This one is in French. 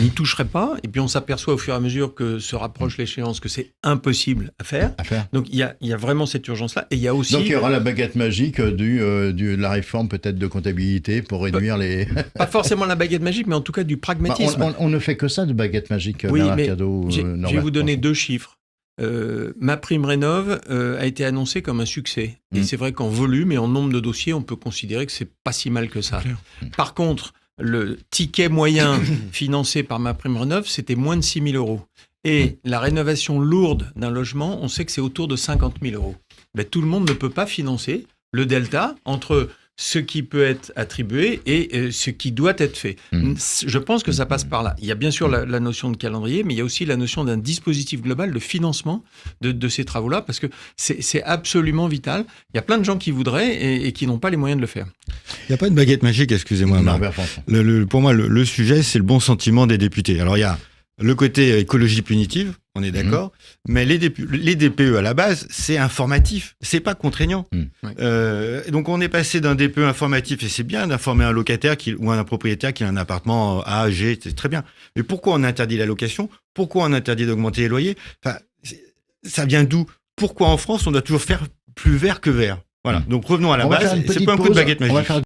n'y toucherait pas. Et puis on s'aperçoit au fur et à mesure que se rapproche l'échéance que c'est impossible à faire. Donc il y a vraiment cette urgence-là. Et il y a aussi... Donc il y aura la baguette magique de la réforme peut-être de comptabilité pour réduire les... Pas forcément la baguette magique, mais en tout cas du pragmatisme. On ne fait que ça de baguette magique, oui, Bernard mais Cadot. Je vais vous donner 2 chiffres. MaPrimeRénov' a été annoncé comme un succès. Et c'est vrai qu'en volume et en nombre de dossiers, on peut considérer que c'est pas si mal que ça. Par contre, le ticket moyen financé par MaPrimeRénov', c'était moins de 6 000 euros. Et la rénovation lourde d'un logement, on sait que c'est autour de 50 000 euros. Ben, tout le monde ne peut pas financer le delta entre ce qui peut être attribué et ce qui doit être fait. Je pense que ça passe par là. Il y a bien sûr la notion de calendrier, mais il y a aussi la notion d'un dispositif global de financement de ces travaux-là, parce que c'est absolument vital. Il y a plein de gens qui voudraient et qui n'ont pas les moyens de le faire. Il n'y a pas de baguette magique, excusez-moi, Marc. Pour moi, le sujet, c'est le bon sentiment des députés. Alors, il y a le côté écologie punitive, on est d'accord, mais les DPE à la base, c'est informatif, c'est pas contraignant. Donc on est passé d'un DPE informatif, et c'est bien d'informer un locataire ou un propriétaire qui a un appartement A, G, c'est très bien. Mais pourquoi on interdit la location? Pourquoi on interdit d'augmenter les loyers? Enfin, ça vient d'où? Pourquoi en France on doit toujours faire plus vert que vert? Voilà. Donc revenons à la base, c'est pas un coup de baguette magique.